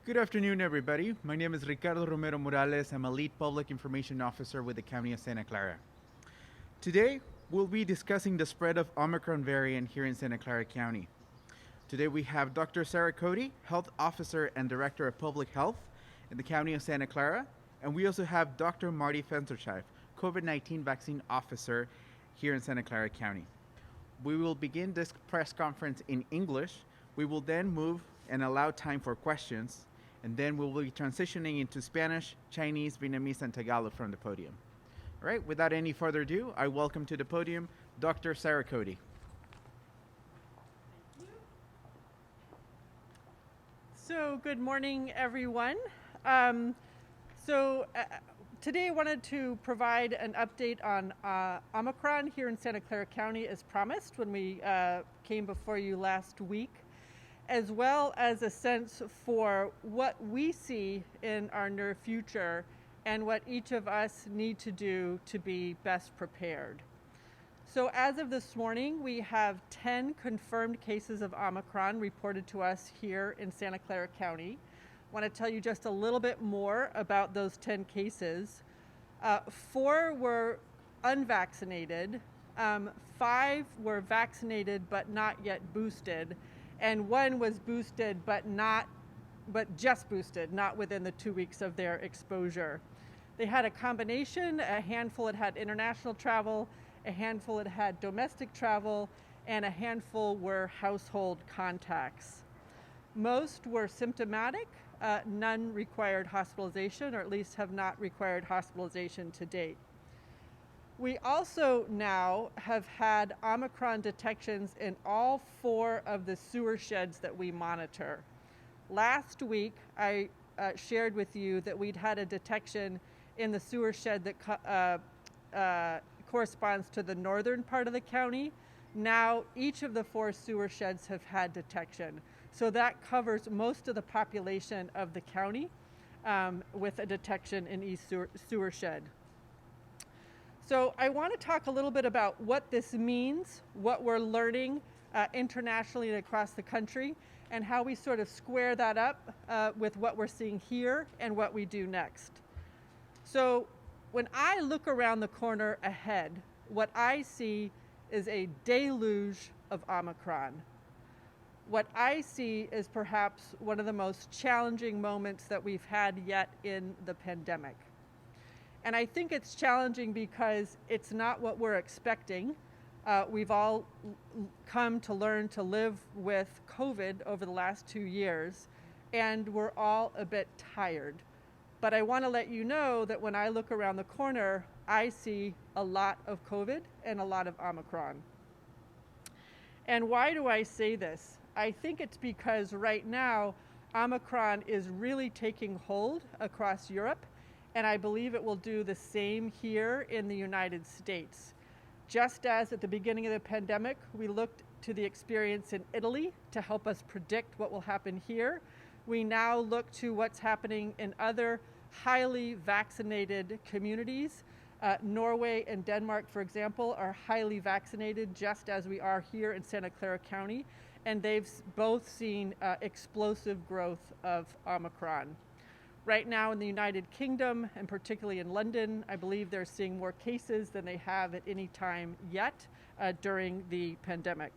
Good afternoon, everybody. My name is Ricardo Romero-Morales. I'm a lead public information officer with the County of Santa Clara. Today, we'll be discussing the spread of Omicron variant here in Santa Clara County. Today, we have Dr. Sara Cody, Health Officer and Director of Public Health in the County of Santa Clara, and we also have Dr. Marty Fenstersheib, COVID-19 Vaccine Officer here in Santa Clara County. We will begin this press conference in English. We will then move and allow time for questions, and then we will be transitioning into Spanish, Chinese, Vietnamese, and Tagalog from the podium. All right, without any further ado, I welcome to the podium Dr. Sara Cody. So good morning, everyone. Today I wanted to provide an update on Omicron here in Santa Clara County as promised when we came before you last week, as well as a sense for what we see in our near future and what each of us need to do to be best prepared. So as of this morning, we have 10 confirmed cases of Omicron reported to us here in Santa Clara County. I want to tell you just a little bit more about those 10 cases. 4 were unvaccinated, 5 were vaccinated but not yet boosted, and 1 was boosted but just boosted, not within the 2 weeks of their exposure. They had a combination. A handful had international travel, a handful had domestic travel, and a handful were household contacts. Most were symptomatic. None required hospitalization, or at least have not required hospitalization to date. We also now have had Omicron detections in all 4 of the sewer sheds that we monitor. Last week, I shared with you that we'd had a detection in the sewer shed that corresponds to the northern part of the county. Now, each of the 4 sewer sheds have had detection. So that covers most of the population of the county with a detection in each sewer shed. So I want to talk a little bit about what this means, what we're learning internationally and across the country, and how we sort of square that up with what we're seeing here and what we do next. So when I look around the corner ahead, what I see is a deluge of Omicron. What I see is perhaps one of the most challenging moments that we've had yet in the pandemic. And I think it's challenging because it's not what we're expecting. We've all come to learn to live with COVID over the last 2 years, and we're all a bit tired. But I want to let you know that when I look around the corner, I see a lot of COVID and a lot of Omicron. And why do I say this? I think it's because right now, Omicron is really taking hold across Europe, and I believe it will do the same here in the United States. Just as at the beginning of the pandemic, we looked to the experience in Italy to help us predict what will happen here, we now look to what's happening in other highly vaccinated communities. Norway and Denmark, for example, are highly vaccinated, just as we are here in Santa Clara County, and they've both seen explosive growth of Omicron. Right now in the United Kingdom, and particularly in London, I believe they're seeing more cases than they have at any time yet during the pandemic.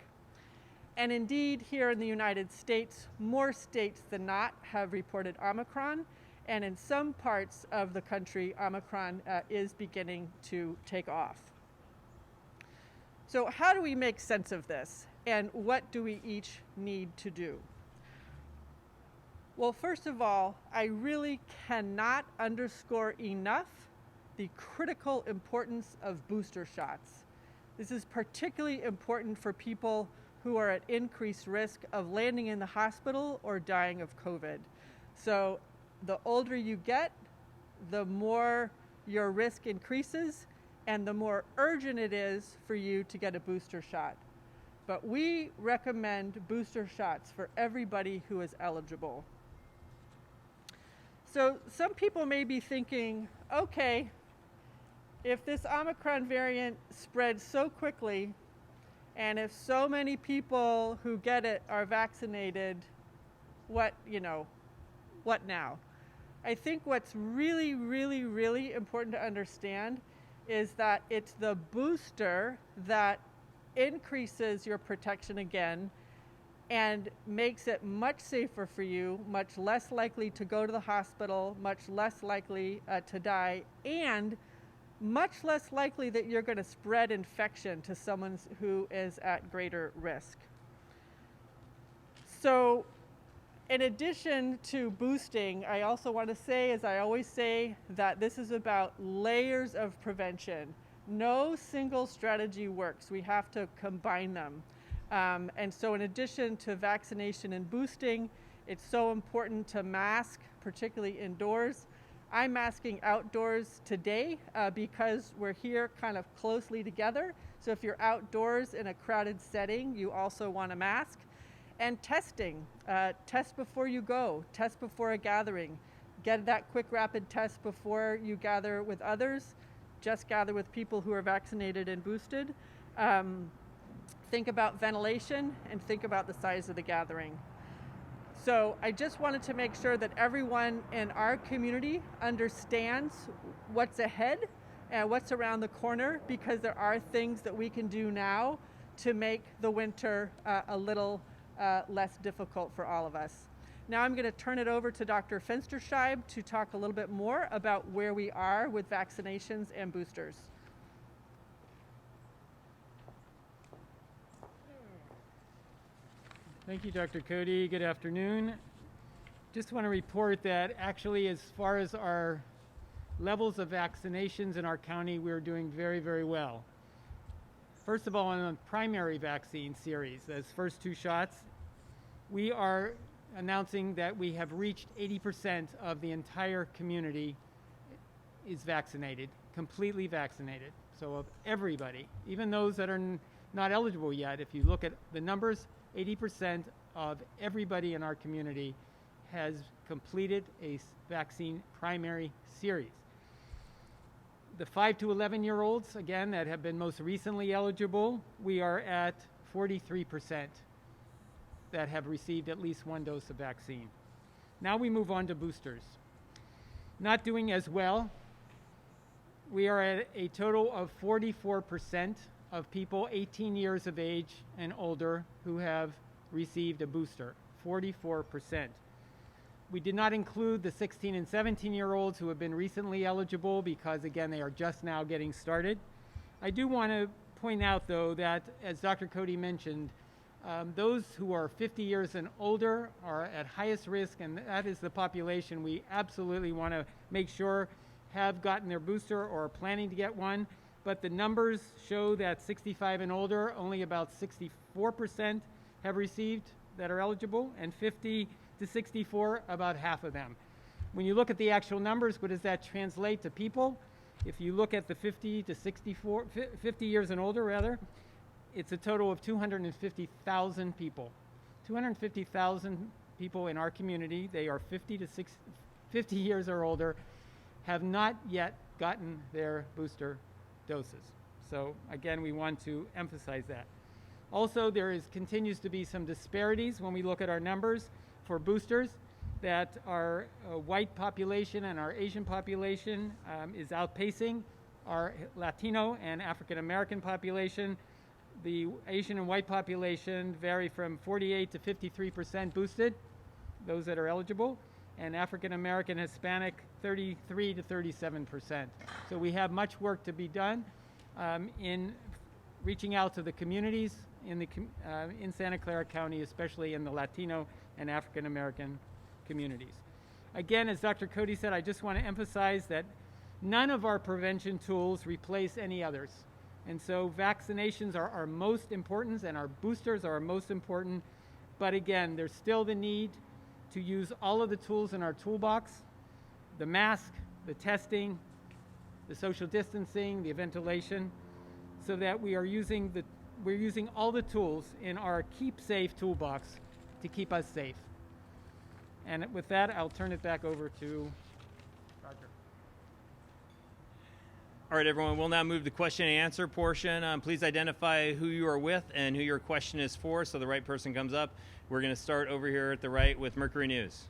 And indeed, here in the United States, more states than not have reported Omicron, and in some parts of the country, Omicron is beginning to take off. So how do we make sense of this, and what do we each need to do? Well, first of all, I really cannot underscore enough the critical importance of booster shots. This is particularly important for people who are at increased risk of landing in the hospital or dying of COVID. So the older you get, the more your risk increases and the more urgent it is for you to get a booster shot. But we recommend booster shots for everybody who is eligible. So some people may be thinking, okay, if this Omicron variant spreads so quickly, and if so many people who get it are vaccinated, what what now? I think what's really, really, really important to understand is that it's the booster that increases your protection again and makes it much safer for you, much less likely to go to the hospital, much less likely to die, and much less likely that you're going to spread infection to someone who is at greater risk. So in addition to boosting, I also want to say, as I always say, that this is about layers of prevention. No single strategy works. We have to combine them. And so in addition to vaccination and boosting, it's so important to mask, particularly indoors. I'm masking outdoors today because we're here kind of closely together. So if you're outdoors in a crowded setting, you also want to mask. And testing. Test before you go. Test before a gathering. Get that quick rapid test before you gather with others. Just gather with people who are vaccinated and boosted. Think about ventilation and think about the size of the gathering. So I just wanted to make sure that everyone in our community understands what's ahead and what's around the corner, because there are things that we can do now to make the winter a little less difficult for all of us. Now I'm going to turn it over to Dr. Fenstersheib to talk a little bit more about where we are with vaccinations and boosters. Thank you, Dr. Cody. Good afternoon. Just want to report that actually, as far as our levels of vaccinations in our county, we're doing very, very well. First of all, on the primary vaccine series, those first 2 shots, we are announcing that we have reached 80% of the entire community is vaccinated, completely vaccinated. So of everybody, even those that are not eligible yet, if you look at the numbers, 80% of everybody in our community has completed a vaccine primary series. The 5 to 11-year-olds, again, that have been most recently eligible, we are at 43% that have received at least 1 dose of vaccine. Now we move on to boosters. Not doing as well. We are at a total of 44% of people 18 years of age and older who have received a booster. 44%. We did not include the 16 and 17-year-olds who have been recently eligible because, again, they are just now getting started. I do want to point out, though, that, as Dr. Cody mentioned, those who are 50 years and older are at highest risk, and that is the population we absolutely want to make sure have gotten their booster or are planning to get one. But the numbers show that 65 and older, only about 64% have received that are eligible, and 50 to 64, about half of them. When you look at the actual numbers, what does that translate to people? If you look at the 50 years and older, rather, it's a total of 250,000 people. 250,000 people in our community, they are 50 years or older, have not yet gotten their booster doses. So again, we want to emphasize that. Also, there continues to be some disparities when we look at our numbers for boosters, that our white population and our Asian population is outpacing our Latino and African American population. The Asian and white population vary from 48 to 53% boosted, those that are eligible, and African American Hispanic 33 to 37%. So we have much work to be done in reaching out to the communities in Santa Clara County, especially in the Latino and African American communities. Again, as Dr. Cody said, I just want to emphasize that none of our prevention tools replace any others. And so vaccinations are our most important, and our boosters are our most important. But again, there's still the need to use all of the tools in our toolbox: the mask, the testing, the social distancing, the ventilation, so that we're using all the tools in our Keep Safe toolbox to keep us safe. And with that, I'll turn it back over to Roger. All right, everyone, we'll now move to the question and answer portion. Please identify who you are with and who your question is for so the right person comes up. We're going to start over here at the right with Mercury News.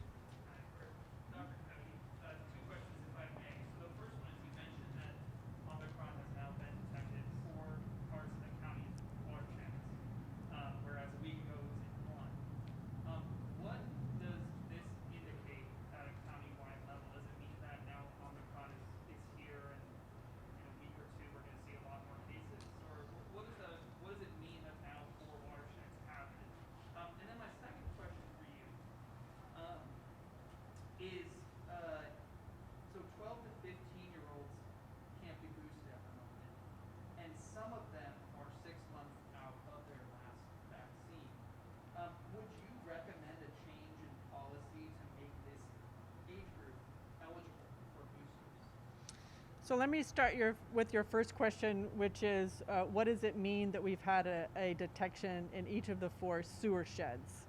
So let me start with your first question, which is what does it mean that we've had a detection in each of the 4 sewer sheds?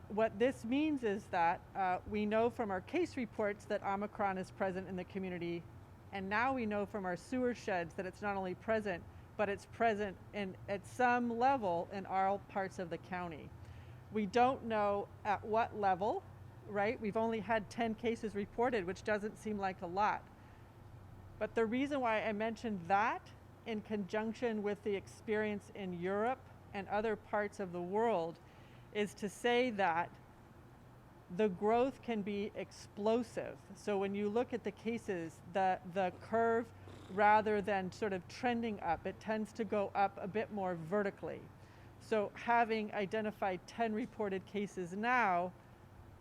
What this means is that we know from our case reports that Omicron is present in the community, and now we know from our sewer sheds that it's not only present, but it's present at some level in all parts of the county. We don't know at what level, right? We've only had 10 cases reported, which doesn't seem like a lot. But the reason why I mentioned that in conjunction with the experience in Europe and other parts of the world is to say that the growth can be explosive. So when you look at the cases, the curve, rather than sort of trending up, it tends to go up a bit more vertically. So having identified 10 reported cases now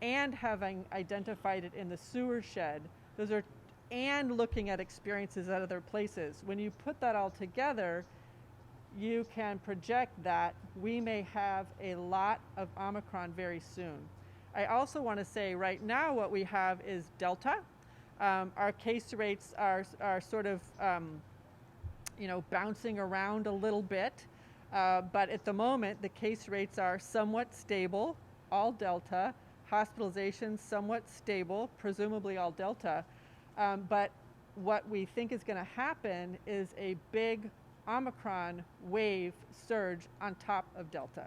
and having identified it in the sewer shed, and looking at experiences at other places, when you put that all together, you can project that we may have a lot of Omicron very soon. I also want to say right now what we have is Delta. Our case rates are sort of bouncing around a little bit, but at the moment the case rates are somewhat stable, all Delta. Hospitalizations somewhat stable, presumably all Delta. But what we think is going to happen is a big Omicron wave surge on top of Delta.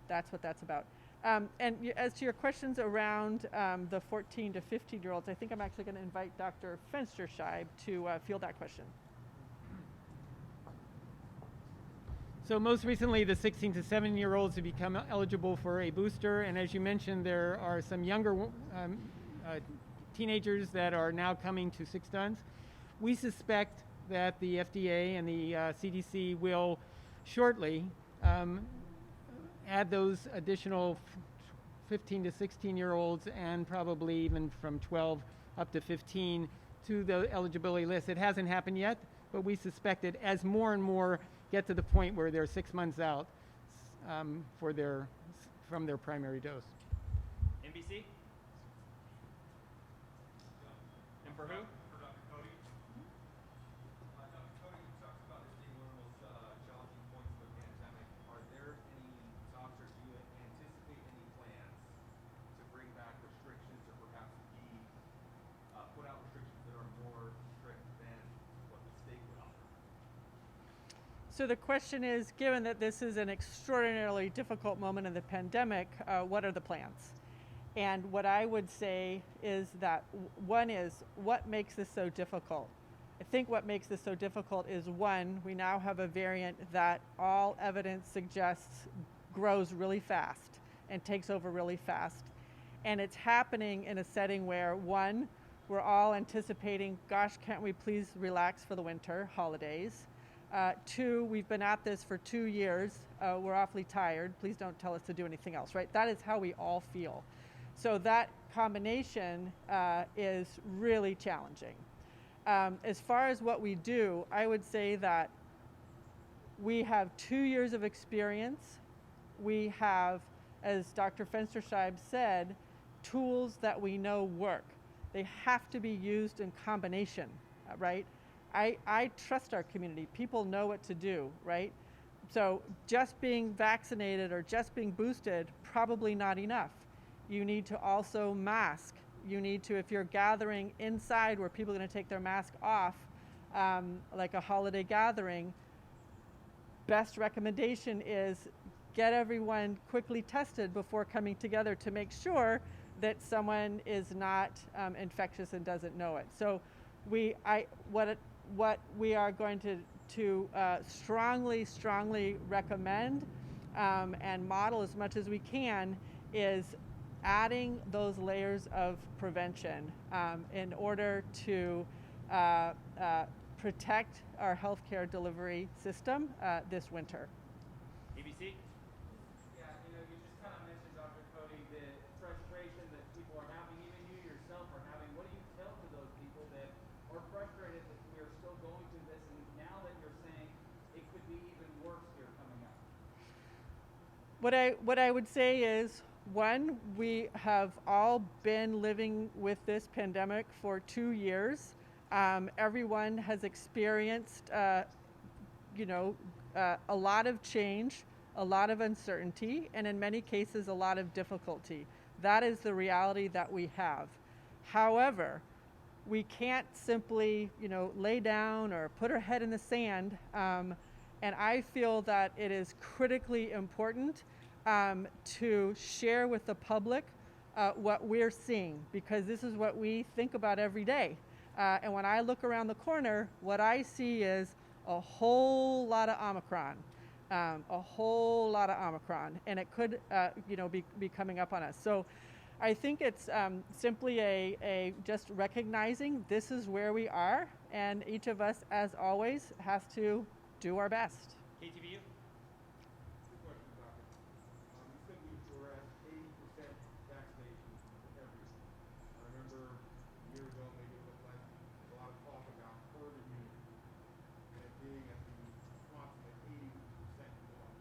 That's what that's about. And as to your questions around the 14 to 15-year-olds, I think I'm actually going to invite Dr. Fenstersheib to field that question. So most recently, the 16 to 17-year-olds have become eligible for a booster, and as you mentioned, there are some younger teenagers that are now coming to 6 tons. We suspect that the FDA and the CDC will shortly add those additional 15 to 16-year-olds and probably even from 12 up to 15 to the eligibility list. It hasn't happened yet, but we suspect it as more and more get to the point where they're 6 months out from their primary dose. NBC? And for who? For Dr. Cody. Dr. Cody, you talked about this being one of the most challenging points of the pandemic. Are there any talks or do you anticipate any plans to bring back restrictions or perhaps put out restrictions that are more strict than what the state would offer? So the question is, given that this is an extraordinarily difficult moment in the pandemic, what are the plans? And what I would say is that one is, what makes this so difficult? I think what makes this so difficult is, one, we now have a variant that all evidence suggests grows really fast and takes over really fast. And it's happening in a setting where, one, we're all anticipating, gosh, can't we please relax for the winter holidays? 2, we've been at this for 2 years. We're awfully tired. Please don't tell us to do anything else, right? That is how we all feel. So that combination is really challenging. As far as what we do, I would say that we have 2 years of experience. We have, as Dr. Fenstersheib said, tools that we know work. They have to be used in combination, right? I trust our community. People know what to do, right? So just being vaccinated or just being boosted, probably not enough. You need to also mask. You need to, if you're gathering inside where people are going to take their mask off, like a holiday gathering, best recommendation is get everyone quickly tested before coming together to make sure that someone is not infectious and doesn't know it. So what we are going to strongly recommend and model as much as we can is adding those layers of prevention in order to protect our healthcare delivery system this winter. ABC? Yeah, you just kind of mentioned, Dr. Cody, the frustration that people are having, even you yourself are having. What do you tell to those people that are frustrated that we are still going through this, and now that you're saying it could be even worse here coming up? What I would say is, one, we have all been living with this pandemic for 2 years. Everyone has experienced, a lot of change, a lot of uncertainty, and in many cases, a lot of difficulty. That is the reality that we have. However, we can't simply, lay down or put our head in the sand. And I feel that it is critically important to share with the public what we're seeing, because this is what we think about every day. And when I look around the corner, what I see is a whole lot of Omicron, and it could, be coming up on us. So I think it's simply a just recognizing this is where we are, and each of us, as always, has to do our best. KTVU. Two questions, Doctor. You said we were at 80% vaccination everywhere. I remember a year ago, maybe it looked like a lot of talk about herd immunity and it being at the approximate 80% mark.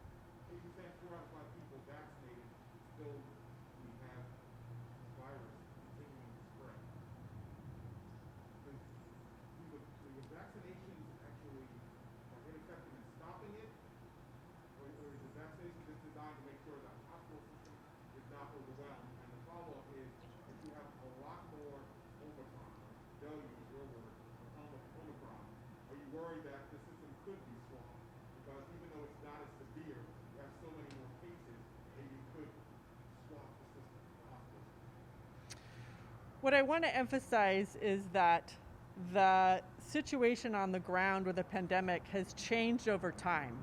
80%, 4 out of 5 people vaccinated, still we have the virus continuing to spread. Do the vaccinations actually are ineffective in stopping it? Or is the vaccination just designed to make sure the hospital system is not overwhelmed? And the follow-up is, if you have a lot more Omicron, your word, Omicron, are you worried that the system could be swamped? Because even though it's not as severe, you have so many more cases, maybe you could swamp the system, the hospital system. What I want to emphasize is that the situation on the ground with the pandemic has changed over time,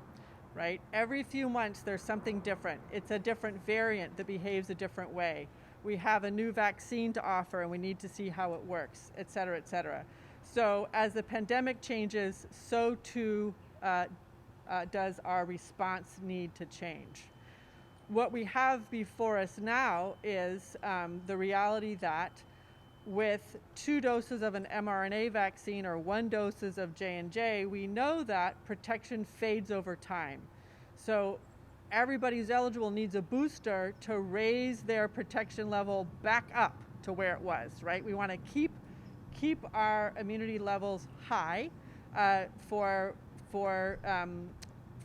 right? Every few months there's something different. It's a different variant that behaves a different way. We have a new vaccine to offer and we need to see how it works, et cetera, et cetera. So as the pandemic changes, so too does our response need to change. What we have before us now is the reality that with 2 doses of an mRNA vaccine or 1 doses of J&J, we know that protection fades over time. So everybody who's eligible needs a booster to raise their protection level back up to where it was, right? We want to keep our immunity levels high for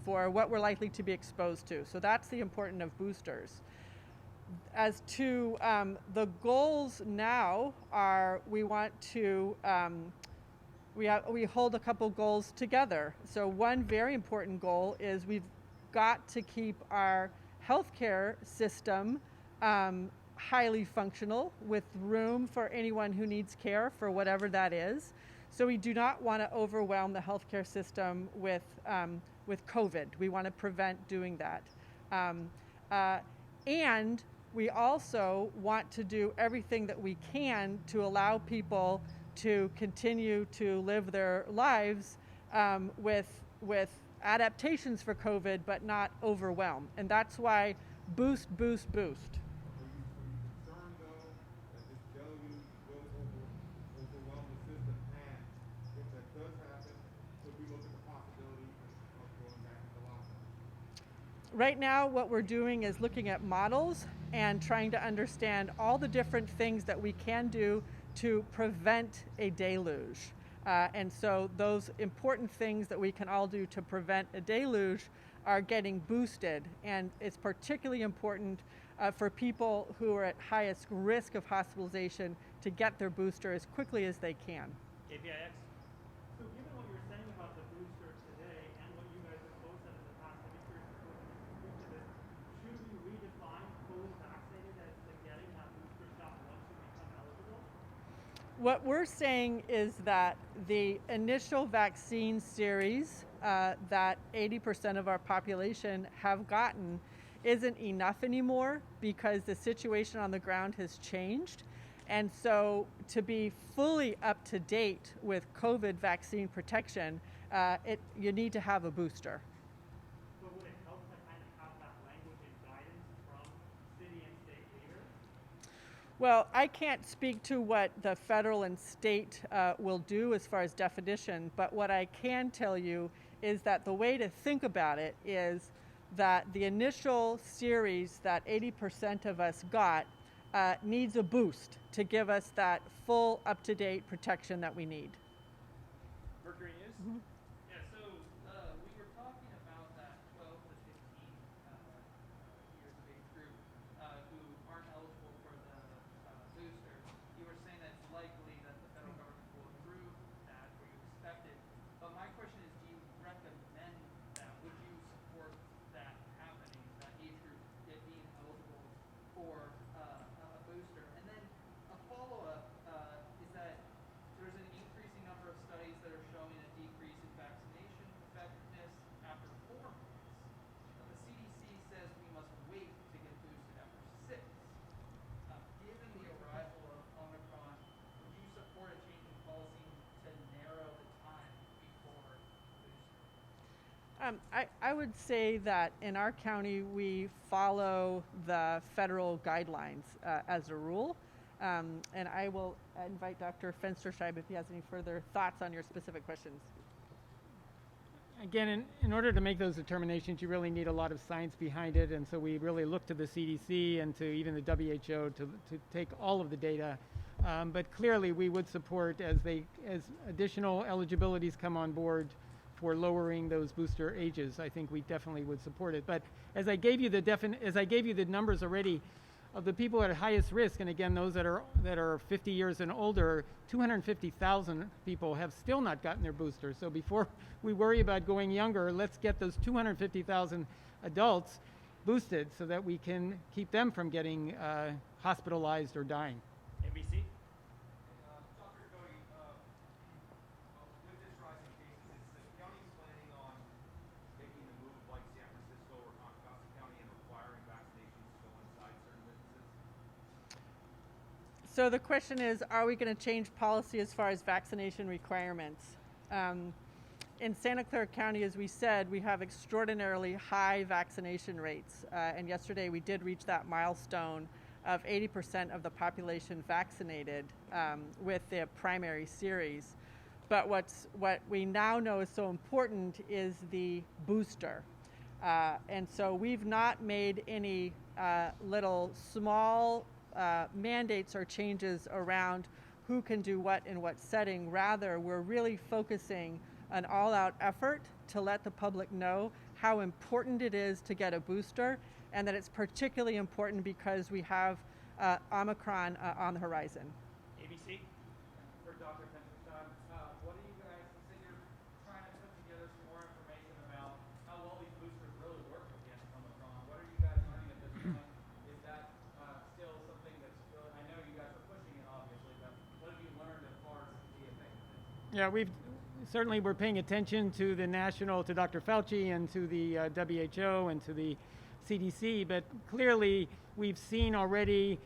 what we're likely to be exposed to. So that's the importance of boosters. As to the goals now are, we want to, we hold a couple goals together. So one very important goal is we've got to keep our healthcare system highly functional with room for anyone who needs care for whatever that is. So we do not want to overwhelm the healthcare system with COVID. We want to prevent doing that. And we also want to do everything that we can to allow people to continue to live their lives with adaptations for COVID, but not overwhelm. And that's why boost. Are you concerned, though, that this deluge will overwhelm the system? And if that does happen, could we look at the possibility of going back into lockdown? Right now, what we're doing is looking at models and trying to understand all the different things that we can do to prevent a deluge. And so those important things that we can all do to prevent a deluge are getting boosted. And it's particularly important for people who are at highest risk of hospitalization to get their booster as quickly as they can. KPIX. So given what you're saying about the booster today and what you guys have both said in the past, I'd be curious to speak to this. Should we redefine fully vaccinated as to getting that booster shot once you become eligible? What we're saying is that the initial vaccine series that 80% of our population have gotten isn't enough anymore because the situation on the ground has changed. And so to be fully up to date with COVID vaccine protection, you need to have a booster. But would it help to kind of have that language and guidance from city and state leaders? Well, I can't speak to what the federal and state will do as far as definition, but what I can tell you is that the way to think about it is that the initial series that 80% of us got needs a boost to give us that full up-to-date protection that we need. Mercury News. Yeah, so we were talking about that 12 to 15 years of age group who aren't eligible for the booster. You were saying that it's likely that the federal government will approve that, or you expect it. But my question is, do you recommend that? Would you support that happening, that age group being eligible for a booster? And then a follow-up is that there's an increasing number of studies that are showing a decrease in vaccination effectiveness after 4 months. But the CDC says we must wait to get boosted after 6. Given the arrival of Omicron, would you support a change in policy to narrow the time before booster? I would say that in our county, we follow the federal guidelines as a rule. And I will invite Dr. Fenstersheib if he has any further thoughts on your specific questions. Again, in order to make those determinations, you really need a lot of science behind it, and so we really look to the CDC and to even the WHO to take all of the data. But clearly, we would support as additional eligibilities come on board for lowering those booster ages. I think we definitely would support it. But as I gave you the numbers already of the people at highest risk, and again, those that are 50 years and older, 250,000 people have still not gotten their booster. So before we worry about going younger, let's get those 250,000 adults boosted so that we can keep them from getting hospitalized or dying. NBC. Dr. Cody, with this rising cases, is the county planning on making the move like San Francisco or Contra Costa County and requiring vaccinations to go inside certain businesses? So the question is, are we going to change policy as far as vaccination requirements? In Santa Clara County, as we said, we have extraordinarily high vaccination rates. And yesterday we did reach that milestone of 80% of the population vaccinated with the primary series. But what we now know is so important is the booster. And so we've not made any little small mandates or changes around who can do what in what setting. Rather, we're really focusing an all-out effort to let the public know how important it is to get a booster, and that it's particularly important because we have Omicron on the horizon. ABC. For Dr. Fenstersheib, what do you guys say you're trying to put together some more information about how well these boosters really work against Omicron? What are you guys learning at this point? Is that still something that's really, I know you guys are pushing it obviously, but what have you learned as far as the effectiveness? Yeah, we're paying attention to to Dr. Fauci and to the WHO and to the CDC, but clearly we've seen already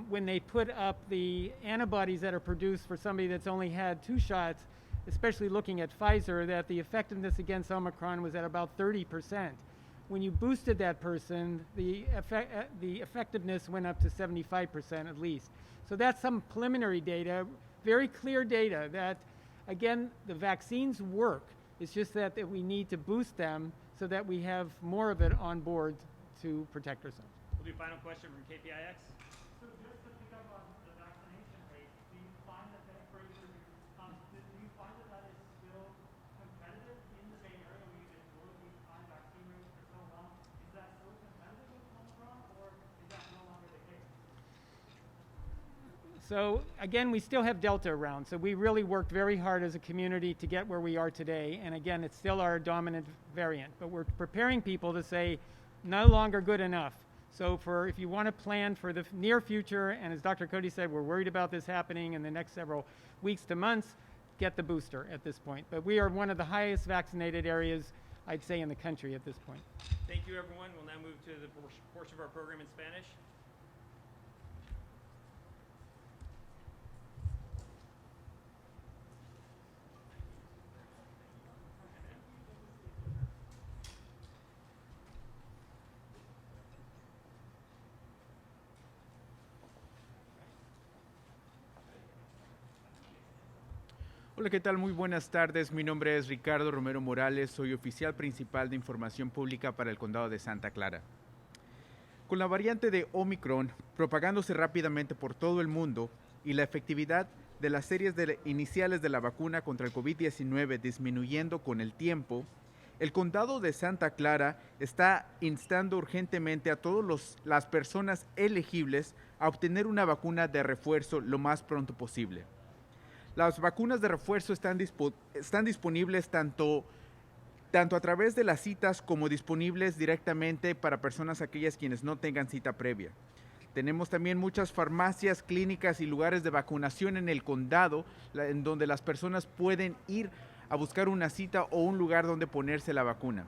when they put up the antibodies that are produced for somebody that's only had 2 shots, especially looking at Pfizer, that the effectiveness against Omicron was at about 30%. When you boosted that person, the effectiveness went up to 75% at least. So that's some preliminary data, very clear data that, again, the vaccines work. It's just that we need to boost them so that we have more of it on board to protect ourselves. We'll do final question from KPIX. So just to pick up on the vaccination rate, do you find that that is still competitive in the Bay Area where you've enjoyed these high vaccine rates for so long? Is that still competitive with Omicron, or is that no longer the case? So again, we still have Delta around. So we really worked very hard as a community to get where we are today. And again, it's still our dominant variant, but we're preparing people to say no longer good enough. So if you want to plan for the near future, and as Dr. Cody said, we're worried about this happening in the next several weeks to months, get the booster at this point. But we are one of the highest vaccinated areas, I'd say, in the country at this point. Thank you, everyone. We'll now move to the portion of our program in Spanish. Hola, ¿qué tal? Muy buenas tardes. Mi nombre es Ricardo Romero-Morales. Soy oficial principal de Información Pública para el Condado de Santa Clara. Con la variante de Omicron propagándose rápidamente por todo el mundo y la efectividad de las series iniciales de la vacuna contra el COVID-19 disminuyendo con el tiempo, el condado de Santa Clara está instando urgentemente a todas las personas elegibles a obtener una vacuna de refuerzo lo más pronto posible. Las vacunas de refuerzo están disponibles tanto a través de las citas como disponibles directamente para personas aquellas quienes no tengan cita previa. Tenemos también muchas farmacias, clínicas y lugares de vacunación en el condado en donde las personas pueden ir a buscar una cita o un lugar donde ponerse la vacuna.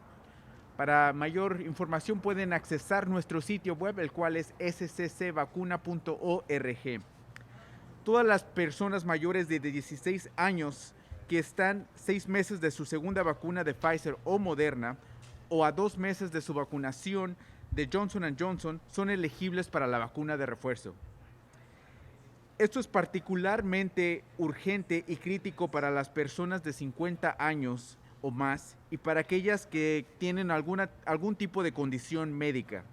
Para mayor información pueden accesar nuestro sitio web, el cual es sccvacuna.org. Todas las personas mayores de 16 años que están 6 meses de su segunda vacuna de Pfizer o Moderna o a 2 meses de su vacunación de Johnson & Johnson son elegibles para la vacuna de refuerzo. Esto es particularmente urgente y crítico para las personas de 50 años o más y para aquellas que tienen algún tipo de condición médica.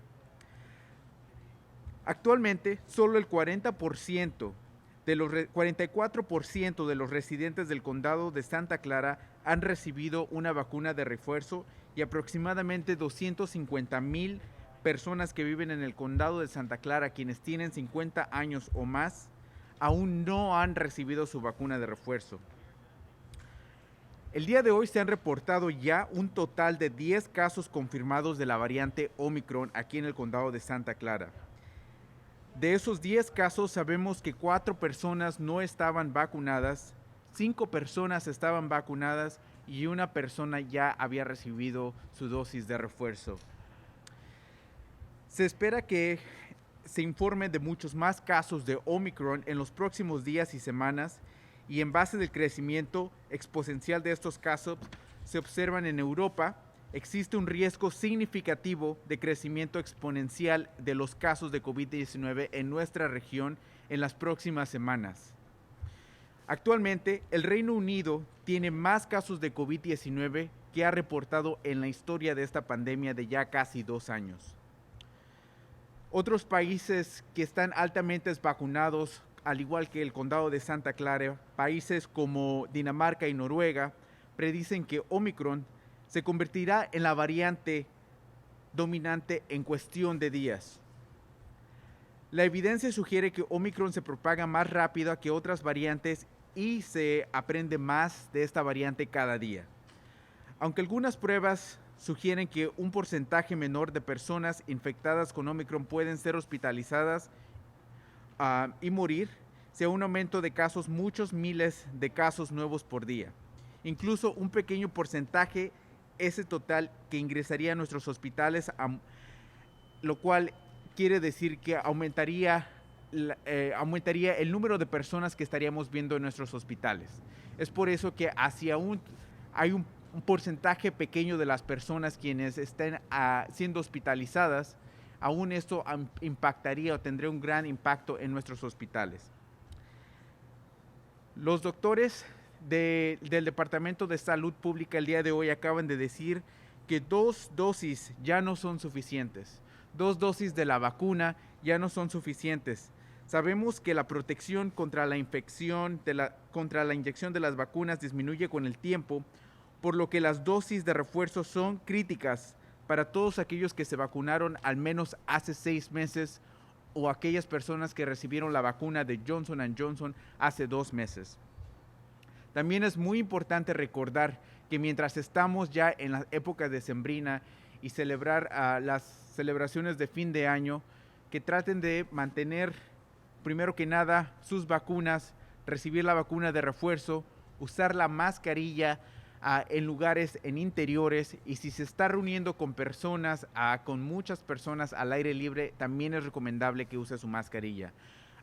Actualmente, solo el 44% de los residentes del condado de Santa Clara han recibido una vacuna de refuerzo y aproximadamente 250,000 personas que viven en el condado de Santa Clara, quienes tienen 50 años o más, aún no han recibido su vacuna de refuerzo. El día de hoy se han reportado ya un total de 10 casos confirmados de la variante Omicron aquí en el condado de Santa Clara. De esos 10 casos sabemos que 4 personas no estaban vacunadas, 5 personas estaban vacunadas y una persona ya había recibido su dosis de refuerzo. Se espera que se informe de muchos más casos de Omicron en los próximos días y semanas, y en base del crecimiento exponencial de estos casos se observan en Europa, existe un riesgo significativo de crecimiento exponencial de los casos de COVID-19 en nuestra región en las próximas semanas. Actualmente, el Reino Unido tiene más casos de COVID-19 que ha reportado en la historia de esta pandemia de ya casi 2 años. Otros países que están altamente vacunados, al igual que el condado de Santa Clara, países como Dinamarca y Noruega, predicen que Omicron se convertirá en la variante dominante en cuestión de días. La evidencia sugiere que Omicron se propaga más rápido que otras variantes y se aprende más de esta variante cada día. Aunque algunas pruebas sugieren que un porcentaje menor de personas infectadas con Omicron pueden ser hospitalizadas y morir, se da un aumento de casos, muchos miles de casos nuevos por día. Incluso un pequeño porcentaje ese total que ingresaría a nuestros hospitales, lo cual quiere decir que aumentaría el número de personas que estaríamos viendo en nuestros hospitales. Es por eso que hay un porcentaje pequeño de las personas quienes estén siendo hospitalizadas, aún esto impactaría o tendría un gran impacto en nuestros hospitales. Los doctores del Departamento de Salud Pública el día de hoy acaban de decir que 2 dosis ya no son suficientes. 2 dosis de la vacuna ya no son suficientes. Sabemos que la protección contra la infección, contra la inyección de las vacunas disminuye con el tiempo, por lo que las dosis de refuerzo son críticas para todos aquellos que se vacunaron al menos hace 6 meses o aquellas personas que recibieron la vacuna de Johnson & Johnson hace 2 meses. También es muy importante recordar que mientras estamos ya en la época decembrina y celebrar las celebraciones de fin de año, que traten de mantener primero que nada sus vacunas, recibir la vacuna de refuerzo, usar la mascarilla en lugares en interiores, y si se está reuniendo con personas, con muchas personas al aire libre, también es recomendable que use su mascarilla.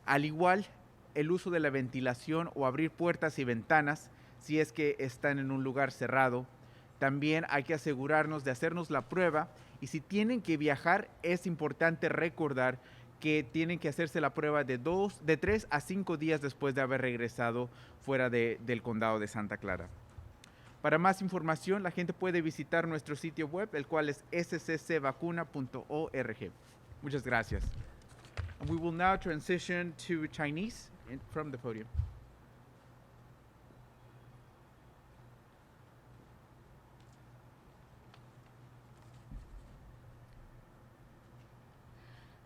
Al igual, el uso de la ventilación o abrir puertas y ventanas si es que están en un lugar cerrado. También hay que asegurarnos de hacernos la prueba, y si tienen que viajar es importante recordar que tienen que hacerse la prueba de 3 a 5 días después de haber regresado fuera del condado de Santa Clara. Para más información, la gente puede visitar nuestro sitio web, el cual es sccvacuna.org. Muchas gracias. And we will now transition to Chinese from the podium.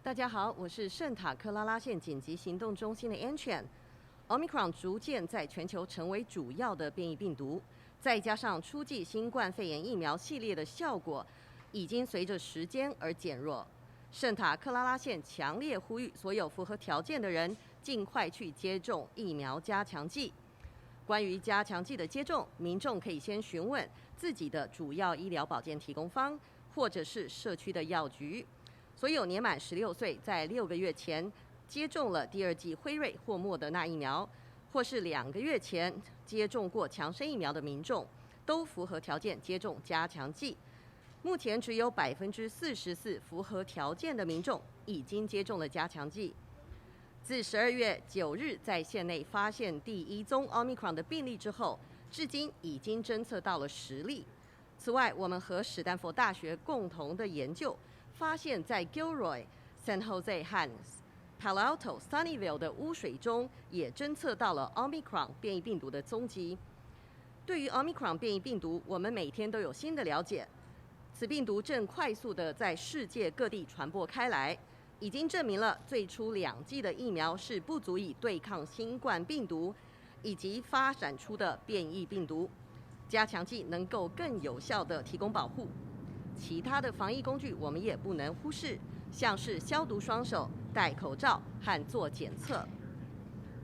大家好，我是圣塔克拉拉县紧急行动中心的 Chang。Omicron 逐渐在全球成为主要的变异病毒，再加上初剂新冠肺炎疫苗系列的效果已经随着时间而减弱。圣塔克拉拉县强烈呼吁所有符合条件的人尽快去接种疫苗加强剂。关于加强剂的接种，民众可以先询问自己的主要医疗保健提供方，或者是社区的药局。所有年满16岁，在6个月前接种了第2剂辉瑞或莫德纳疫苗，或是2个月前接种过强生疫苗的民众，都符合条件接种加强剂。目前只有44%符合条件的民众已经接种了加强剂。自12月9日在县内发现第1宗 Omicron 的病例之后，至今已经侦测到了10例。此外，我们和史丹佛大学共同的研究发现，在 Gilroy、San Jose 和 Palo Alto、Sunnyvale 的污水中也侦测到了 Omicron 变异病毒的踪迹。对于 Omicron 变异病毒，我们每天都有新的了解。此病毒正快速地在世界各地传播开来，已经证明了最初2剂的疫苗是不足以对抗新冠病毒以及发展出的变异病毒。加强剂能够更有效地提供保护。其他的防疫工具我们也不能忽视，像是消毒双手、戴口罩和做检测。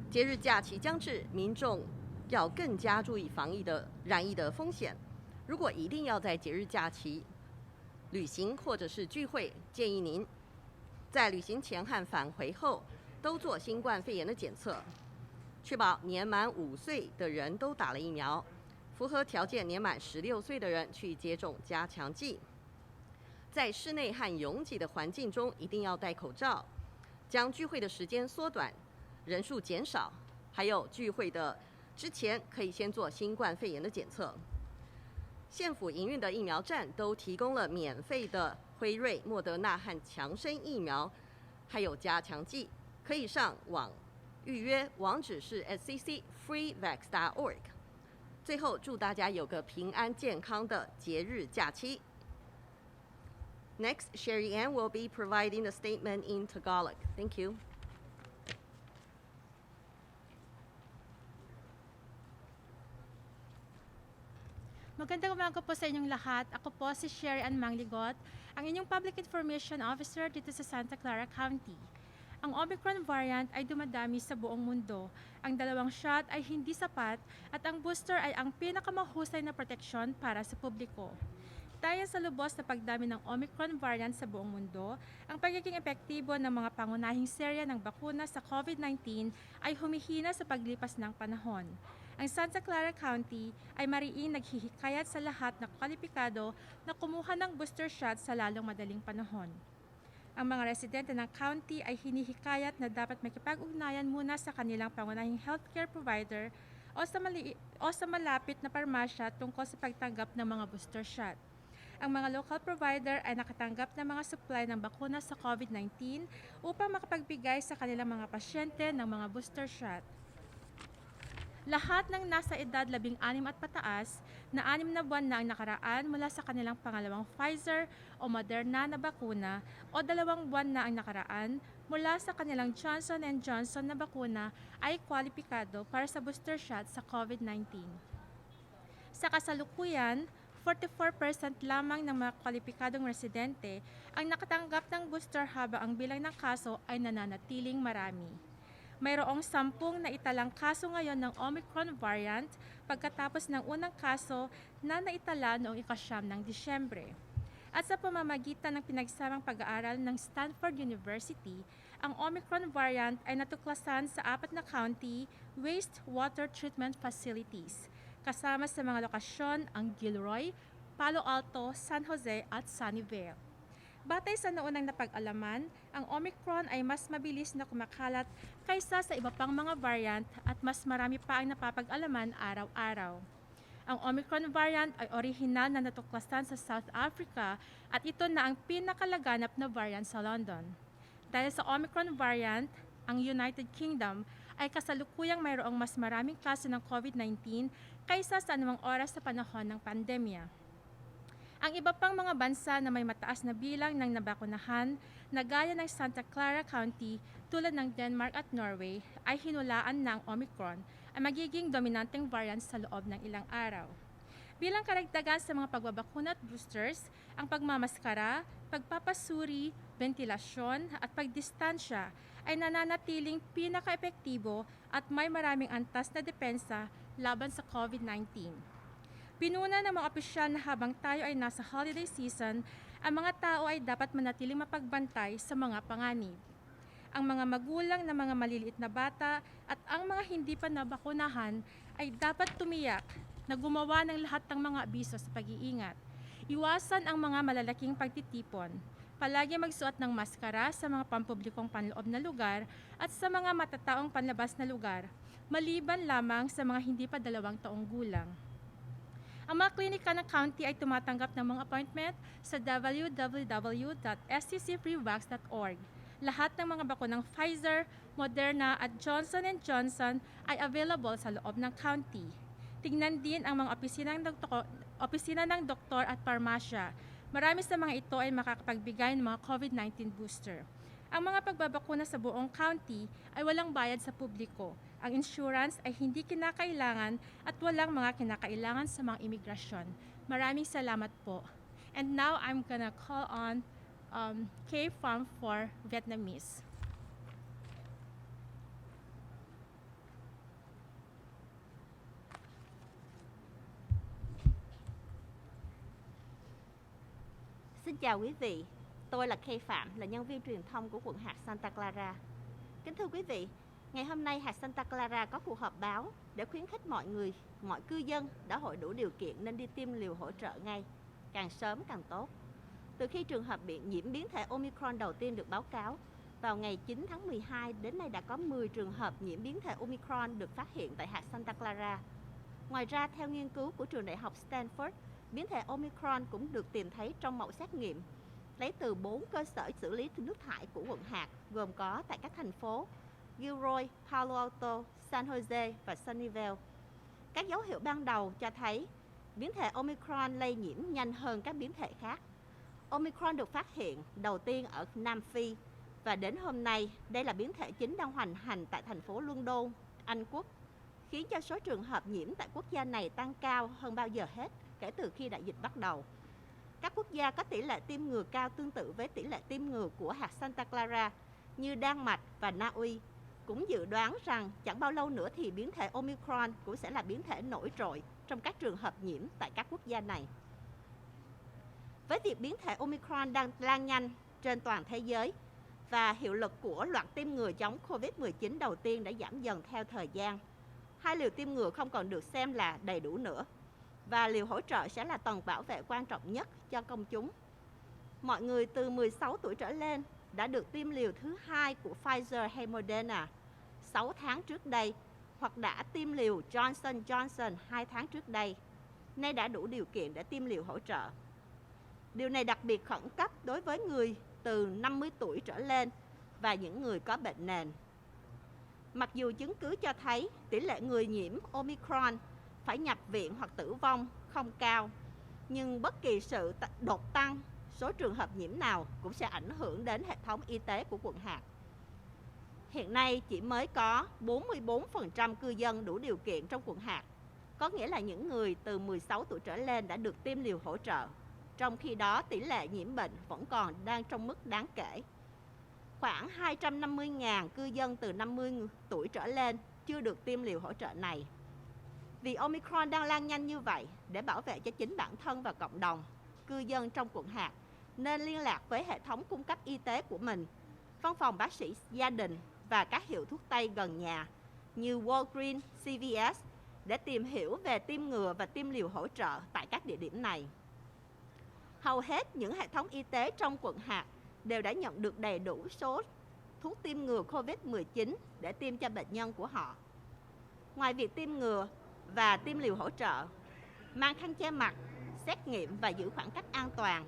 节日假期将至，民众要更加注意防疫的染疫的风险。如果一定要在节日假期旅行或者是聚会，建议您在旅行前和返回后都做新冠肺炎的检测，确保年满5岁的人都打了疫苗，符合条件年满16岁的人去接种加强剂。在室内和拥挤的环境中一定要戴口罩，将聚会的时间缩短，人数减少，还有聚会的之前可以先做新冠肺炎的检测。县府营运的疫苗站都提供了免费的辉瑞、莫德纳和强生疫苗，还有加强剂，可以上网预约，网址是 sccfreevax.org。最后，祝大家有个平安健康的节日假期。Next, Shierry will be providing the statement in Tagalog. Thank you. Magandang umaga po sa inyong lahat. Ako po si Shierry Mangligot, ang inyong Public Information Officer dito sa Santa Clara County. Ang Omicron variant ay dumadami sa buong mundo. Ang 2 shot ay hindi sapat at ang booster ay ang pinakamahusay na proteksyon para sa publiko. Dahil sa lubos na pagdami ng Omicron variant sa buong mundo, ang pagiging epektibo ng mga pangunahing serya ng bakuna sa COVID-19 ay humihina sa paglipas ng panahon. Ang Santa Clara County ay mariing naghihikayat sa lahat na kwalipikado na kumuha ng booster shot sa lalong madaling panahon. Ang mga residente ng county ay hinihikayat na dapat makipag-ugnayan muna sa kanilang pangunahing healthcare provider o sa malapit na parmasya tungkol sa pagtanggap ng mga booster shot. Ang mga local provider ay nakatanggap ng mga supply ng bakuna sa COVID-19 upang makapagbigay sa kanilang mga pasyente ng mga booster shot. Lahat ng nasa edad 16 at pataas na 6 na buwan na ang nakaraan mula sa kanilang pangalawang Pfizer o Moderna na bakuna o 2 buwan na ang nakaraan mula sa kanilang Johnson & Johnson na bakuna ay kwalipikado para sa booster shot sa COVID-19. Sa kasalukuyan, 44% lamang ng mga kwalipikadong residente ang nakatanggap ng booster habang ang bilang ng kaso ay nananatiling marami. Mayroong 10 na italang kaso ngayon ng Omicron variant pagkatapos ng unang kaso na naitala noong 9 ng Disyembre. At sa pamamagitan ng pinagsamang pag-aaral ng Stanford University, ang Omicron variant ay natuklasan sa 4 na county wastewater treatment facilities, kasama sa mga lokasyon ang Gilroy, Palo Alto, San Jose at Sunnyvale. Batay sa naunang napag-alaman, ang Omicron ay mas mabilis na kumakalat kaysa sa iba pang mga variant at mas marami pa ang napapag-alaman araw-araw. Ang Omicron variant ay orihinal na natuklasan sa South Africa at ito na ang pinakalaganap na variant sa London. Dahil sa Omicron variant, ang United Kingdom ay kasalukuyang mayroong mas maraming kaso ng COVID-19 kaysa sa anumang oras sa panahon ng pandemya. Ang iba pang mga bansa na may mataas na bilang ng nabakunahan na gaya ng Santa Clara County tulad ng Denmark at Norway ay hinulaan na ang Omicron ay magiging dominanteng variant sa loob ng ilang araw. Bilang karagdagan sa mga pagbabakuna at boosters, ang pagmamaskara, pagpapasuri, ventilasyon at pagdistansya ay nananatiling pinaka-epektibo at may maraming antas na depensa laban sa COVID-19. Pinuna ng mga opisyal na habang tayo ay nasa holiday season, ang mga tao ay dapat manatiling mapagbantay sa mga panganib. Ang mga magulang na mga maliliit na bata at ang mga hindi pa nabakunahan ay dapat tumiyak na gumawa ng lahat ng mga abiso sa pag-iingat. Iwasan ang mga malalaking pagtitipon. Palagi magsuot ng maskara sa mga pampublikong panloob na lugar at sa mga matataong panlabas na lugar, maliban lamang sa mga hindi pa 2 taong gulang. Ang mga klinika ng county ay tumatanggap ng mga appointment sa www.sccfreevax.org. Lahat ng mga bakunang Pfizer, Moderna at Johnson & Johnson ay available sa loob ng county. Tingnan din ang mga opisina ng doktor at parmasya. Marami sa mga ito ay makakapagbigay ng mga COVID-19 booster. Ang mga pagbabakuna sa buong county ay walang bayad sa publiko. Ang insurance ay hindi kinakailangan at walang mga kinakailangan sa mga imigrasyon. Maraming salamat po. And now I'm gonna call on Pham for Vietnamese. Xin chào quý vị, tôi là Pham, là nhân viên truyền thông của quận hạt Santa Clara. Kính thưa quý vị, ngày hôm nay hạt Santa Clara có cuộc họp báo để khuyến khích mọi cư dân đã hội đủ điều kiện nên đi tiêm liều hỗ trợ ngay, càng sớm càng tốt. Từ khi trường hợp nhiễm biến thể Omicron đầu tiên được báo cáo, vào ngày 9 tháng 12 đến nay đã có 10 trường hợp nhiễm biến thể Omicron được phát hiện tại hạt Santa Clara. Ngoài ra, theo nghiên cứu của trường đại học Stanford, biến thể Omicron cũng được tìm thấy trong mẫu xét nghiệm lấy từ 4 cơ sở xử lý nước thải của quận hạt, gồm có tại các thành phố Gilroy, Palo Alto, San Jose và Sunnyvale. Các dấu hiệu ban đầu cho thấy biến thể Omicron lây nhiễm nhanh hơn các biến thể khác. Omicron được phát hiện đầu tiên ở Nam Phi và đến hôm nay, đây là biến thể chính đang hoành hành tại thành phố London, Anh Quốc, khiến cho số trường hợp nhiễm tại quốc gia này tăng cao hơn bao giờ hết kể từ khi đại dịch bắt đầu. Các quốc gia có tỷ lệ tiêm ngừa cao tương tự với tỷ lệ tiêm ngừa của hạt Santa Clara như Đan Mạch và Na Uy cũng dự đoán rằng chẳng bao lâu nữa thì biến thể Omicron cũng sẽ là biến thể nổi trội trong các trường hợp nhiễm tại các quốc gia này. Với việc biến thể Omicron đang lan nhanh trên toàn thế giới và hiệu lực của loạt tiêm ngừa chống COVID-19 đầu tiên đã giảm dần theo thời gian, 2 liều tiêm ngừa không còn được xem là đầy đủ nữa và liều hỗ trợ sẽ là tầng bảo vệ quan trọng nhất cho công chúng. Mọi người từ 16 tuổi trở lên đã được tiêm liều thứ 2 của Pfizer hay Moderna 6 tháng trước đây hoặc đã tiêm liều Johnson Johnson 2 tháng trước đây, nay đã đủ điều kiện để tiêm liều hỗ trợ. Điều này đặc biệt khẩn cấp đối với người từ 50 tuổi trở lên và những người có bệnh nền. Mặc dù chứng cứ cho thấy tỷ lệ người nhiễm Omicron phải nhập viện hoặc tử vong không cao, nhưng bất kỳ sự đột tăng số trường hợp nhiễm nào cũng sẽ ảnh hưởng đến hệ thống y tế của quận hạt. Hiện nay chỉ mới có 44% cư dân đủ điều kiện trong quận hạt, có nghĩa là những người từ 16 tuổi trở lên đã được tiêm liều hỗ trợ. Trong khi đó, tỷ lệ nhiễm bệnh vẫn còn đang trong mức đáng kể. Khoảng 250.000 cư dân từ 50 tuổi trở lên chưa được tiêm liều hỗ trợ này. Vì Omicron đang lan nhanh như vậy, để bảo vệ cho chính bản thân và cộng đồng, cư dân trong quận hạt nên liên lạc với hệ thống cung cấp y tế của mình, văn phòng bác sĩ gia đình và các hiệu thuốc tây gần nhà như Walgreens, CVS để tìm hiểu về tiêm ngừa và tiêm liều hỗ trợ tại các địa điểm này. Hầu hết những hệ thống y tế trong quận hạt đều đã nhận được đầy đủ số thuốc tiêm ngừa COVID-19 để tiêm cho bệnh nhân của họ. Ngoài việc tiêm ngừa và tiêm liều hỗ trợ, mang khăn che mặt, xét nghiệm và giữ khoảng cách an toàn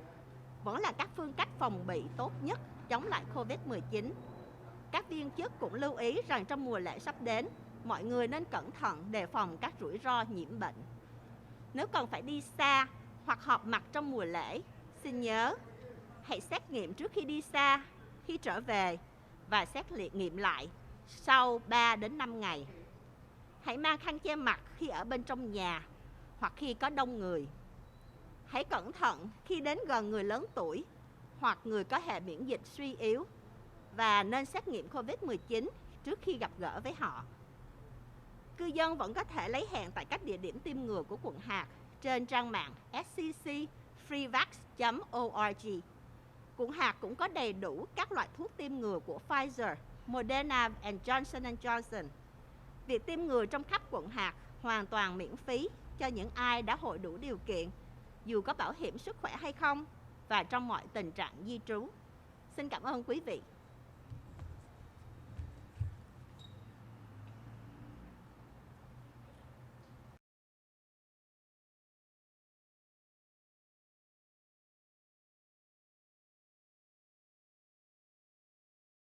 vẫn là các phương cách phòng bị tốt nhất chống lại COVID-19. Các viên chức cũng lưu ý rằng trong mùa lễ sắp đến, mọi người nên cẩn thận đề phòng các rủi ro nhiễm bệnh. Nếu cần phải đi xa hoặc họp mặt trong mùa lễ, xin nhớ hãy xét nghiệm trước khi đi xa, khi trở về và xét nghiệm lại sau 3 đến 5 ngày. Hãy mang khăn che mặt khi ở bên trong nhà hoặc khi có đông người. Hãy cẩn thận khi đến gần người lớn tuổi hoặc người có hệ miễn dịch suy yếu và nên xét nghiệm COVID-19 trước khi gặp gỡ với họ. Cư dân vẫn có thể lấy hẹn tại các địa điểm tiêm ngừa của quận hạt trên trang mạng sccfreevax.org. Quận hạt cũng có đầy đủ các loại thuốc tiêm ngừa của Pfizer, Moderna và Johnson & Johnson. Việc tiêm ngừa trong khắp quận hạt hoàn toàn miễn phí cho những ai đã hội đủ điều kiện, dù có bảo hiểm sức khỏe hay không, và trong mọi tình trạng di trú. Xin cảm ơn quý vị.